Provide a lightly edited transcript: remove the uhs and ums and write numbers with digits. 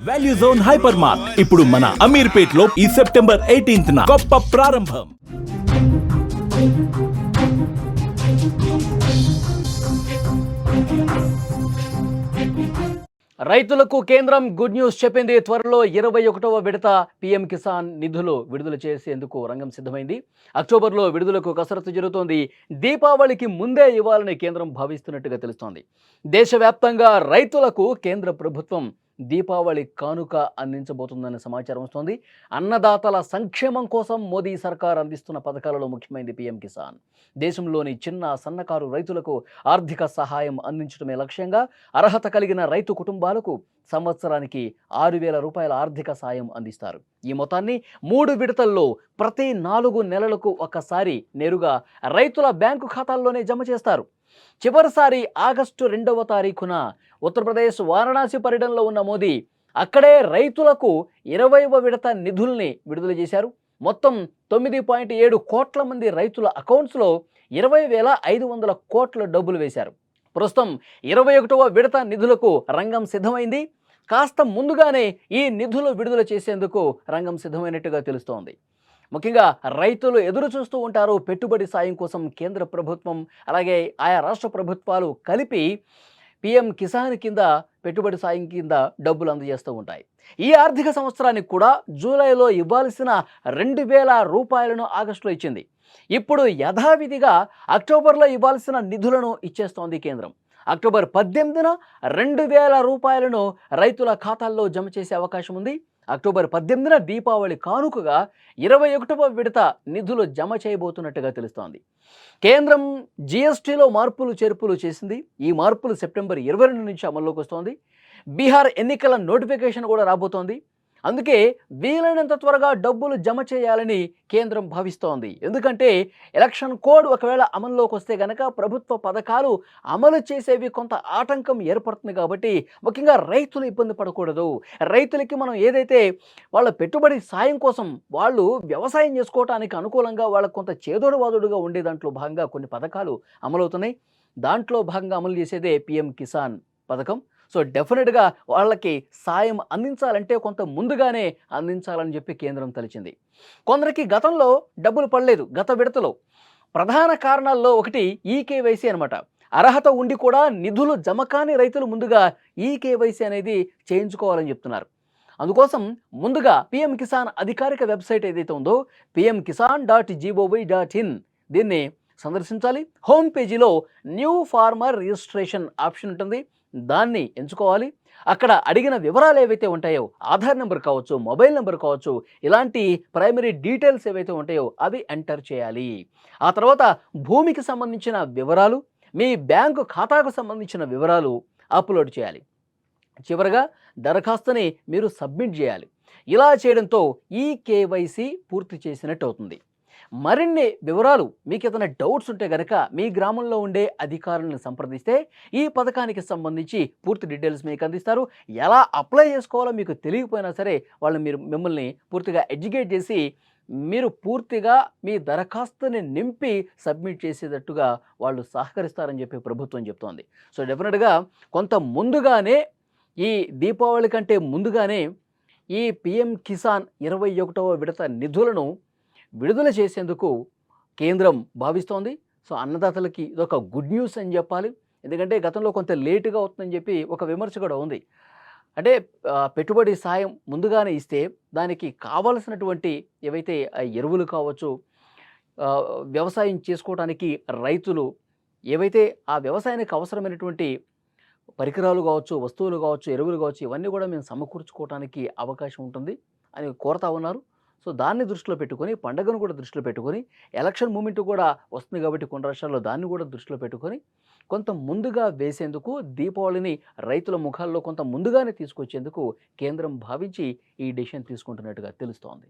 Value zone hyper mart ఇప్పుడు మన అమీర్పేట్ లో ఈ సెప్టెంబర్ 18న గొప్ప ప్రారంభం. రైతులకు కేంద్రం గుడ్ న్యూస్ చెప్పింది. త్వరలో 21వ విడత పీఎం కిసాన్ నిధులు విడుదల చేసేందుకు రంగం సిద్ధమైంది. అక్టోబర్లో విడుదలకు కసరత్తు జరుగుతోంది. దీపావళికి ముందే ఇవ్వాలని కేంద్రం భావిస్తున్నట్టుగా తెలుస్తోంది. దేశవ్యాప్తంగా రైతులకు కేంద్ర ప్రభుత్వం దీపావళి కానుక అందించబోతుందనే సమాచారం వస్తోంది. అన్నదాతల సంక్షేమం కోసం మోదీ సర్కార్ అందిస్తున్న పథకాలలో ముఖ్యమైనది పీఎం కిసాన్. దేశంలోని చిన్న సన్నకారు రైతులకు ఆర్థిక సహాయం అందించడమే లక్ష్యంగా అర్హత కలిగిన రైతు కుటుంబాలకు సంవత్సరానికి 6,000 రూపాయల ఆర్థిక సాయం అందిస్తారు. ఈ మొత్తాన్ని 3 విడతల్లో ప్రతి 4 నెలలకు ఒకసారి నేరుగా రైతుల బ్యాంకు ఖాతాల్లోనే జమ చేస్తారు. చివరిసారి ఆగస్టు 2వ తారీఖున ఉత్తరప్రదేశ్ వారణాసి పర్యటనలో ఉన్న మోదీ అక్కడే రైతులకు 20వ విడత నిధుల్ని విడుదల చేశారు. మొత్తం 9.7 కోట్ల మంది రైతుల అకౌంట్స్లో 20,500 కోట్ల డబ్బులు వేశారు. ప్రస్తుతం 21వ విడత నిధులకు రంగం సిద్ధమైంది. కాస్త ముందుగానే ఈ నిధులు విడుదల చేసేందుకు రంగం సిద్ధమైనట్టుగా తెలుస్తోంది. ముఖ్యంగా రైతులు ఎదురు చూస్తూ ఉంటారు పెట్టుబడి సాయం కోసం. కేంద్ర ప్రభుత్వం అలాగే ఆయా రాష్ట్ర ప్రభుత్వాలు కలిపి పీఎం కిసాన్ కింద పెట్టుబడి సాయం కింద డబ్బులు అందజేస్తూ ఉంటాయి. ఈ ఆర్థిక సంవత్సరానికి కూడా జూలైలో ఇవ్వాల్సిన 2,000 రూపాయలను ఆగస్టులో ఇచ్చింది. ఇప్పుడు యథావిధిగా అక్టోబర్లో ఇవ్వాల్సిన నిధులను ఇచ్చేస్తోంది కేంద్రం. అక్టోబర్ 18న 2,000 రూపాయలను రైతుల ఖాతాల్లో జమ చేసే అవకాశం ఉంది. అక్టోబర్ 18న దీపావళి కానుకగా 21వ విడత నిధులు జమ చేయబోతున్నట్టుగా తెలుస్తోంది. కేంద్రం జీఎస్టీలో మార్పులు చేర్పులు చేసింది. ఈ మార్పులు సెప్టెంబర్ 22 నుంచి అమల్లోకి వస్తోంది. బీహార్ ఎన్నికల నోటిఫికేషన్ కూడా రాబోతోంది. అందుకే వీలైనంత త్వరగా డబ్బులు జమ చేయాలని కేంద్రం భావిస్తోంది. ఎందుకంటే ఎలక్షన్ కోడ్ ఒకవేళ అమల్లోకి వస్తే గనక ప్రభుత్వ పథకాలు అమలు చేసేవి కొంత ఆటంకం ఏర్పడుతుంది. కాబట్టి ముఖ్యంగా రైతులు ఇబ్బంది పడకూడదు. రైతులకి మనం ఏదైతే వాళ్ళ పెట్టుబడి సాయం కోసం వాళ్ళు వ్యవసాయం చేసుకోవడానికి అనుకూలంగా వాళ్ళకు కొంత చేదోడువాదుడుగా ఉండే దాంట్లో భాగంగా కొన్ని పథకాలు అమలవుతున్నాయి. దాంట్లో భాగంగా అమలు చేసేదే పీఎం కిసాన్ పథకం. సో డెఫినెట్గా వాళ్ళకి సాయం అందించాలంటే కొంత ముందుగానే అందించాలని చెప్పి కేంద్రం తలిచింది. కొందరికి గతంలో డబ్బులు పడలేదు. గత విడతలో ప్రధాన కారణాల్లో ఒకటి ఈకేవైసీ అనమాట. అర్హత ఉండి కూడా నిధులు జమ కాని రైతులు ముందుగా ఈకేవైసీ అనేది చేయించుకోవాలని చెప్తున్నారు. అందుకోసం ముందుగా పీఎం కిసాన్ అధికారిక వెబ్సైట్ ఏదైతే ఉందో pmkisan.gov.in దీన్ని సందర్శించాలి. హోమ్ పేజీలో న్యూ ఫార్మర్ రిజిస్ట్రేషన్ ఆప్షన్ ఉంటుంది. దాన్ని ఎంచుకోవాలి. అక్కడ అడిగిన వివరాలు ఏవైతే ఉంటాయో ఆధార్ నెంబర్ కావచ్చు, మొబైల్ నెంబర్ కావచ్చు, ఇలాంటి ప్రైమరీ డీటెయిల్స్ ఏవైతే ఉంటాయో అవి ఎంటర్ చేయాలి. ఆ తర్వాత భూమికి సంబంధించిన వివరాలు, మీ బ్యాంకు ఖాతాకు సంబంధించిన వివరాలు అప్లోడ్ చేయాలి. చివరగా దరఖాస్తుని మీరు సబ్మిట్ చేయాలి. ఇలా చేయడంతో ఈ కేవైసీ పూర్తి చేసినట్టు అవుతుంది. మరిన్ని వివరాలు మీకు ఏదైనా డౌట్స్ ఉంటే కనుక మీ గ్రామంలో ఉండే అధికారులను సంప్రదిస్తే ఈ పథకానికి సంబంధించి పూర్తి డీటెయిల్స్ మీకు అందిస్తారు. ఎలా అప్లై చేసుకోవాలో మీకు తెలియకపోయినా సరే వాళ్ళు మిమ్మల్ని పూర్తిగా ఎడ్యుకేట్ చేసి మీరు పూర్తిగా మీ దరఖాస్తుని నింపి సబ్మిట్ చేసేటట్టుగా వాళ్ళు సహకరిస్తారని చెప్పి ప్రభుత్వం చెప్తోంది. సో డెఫినెట్గా కొంత ముందుగానే ఈ దీపావళి కంటే ముందుగానే ఈ పీఎం కిసాన్ 21వ విడత నిధులను విడుదల చేసేందుకు కేంద్రం భావిస్తోంది. సో అన్నదాతలకి ఇదొక గుడ్ న్యూస్ అని చెప్పాలి. ఎందుకంటే గతంలో కొంత లేటుగా అవుతుందని చెప్పి ఒక విమర్శ కూడా ఉంది. అంటే పెట్టుబడి సాయం ముందుగానే ఇస్తే దానికి కావలసినటువంటి ఏవైతే ఎరువులు కావచ్చు, వ్యవసాయం చేసుకోవడానికి రైతులు ఏవైతే ఆ వ్యవసాయానికి అవసరమైనటువంటి పరికరాలు కావచ్చు, వస్తువులు కావచ్చు, ఎరువులు కావచ్చు, ఇవన్నీ కూడా మేము సమకూర్చుకోవడానికి అవకాశం ఉంటుంది అని కోరుతా ఉన్నారు. సో దాన్ని దృష్టిలో పెట్టుకొని, పండుగను కూడా దృష్టిలో పెట్టుకొని, ఎలక్షన్ మూమెంట్ కూడా వస్తుంది కాబట్టి కొన్ని రాష్ట్రాల్లో దాన్ని కూడా దృష్టిలో పెట్టుకొని కొంత ముందుగా వేసేందుకు, దీపావళిని రైతుల ముఖాల్లో కొంత ముందుగానే తీసుకొచ్చేందుకు కేంద్రం భావించి ఈ డెసిషన్ తీసుకుంటున్నట్టుగా తెలుస్తోంది.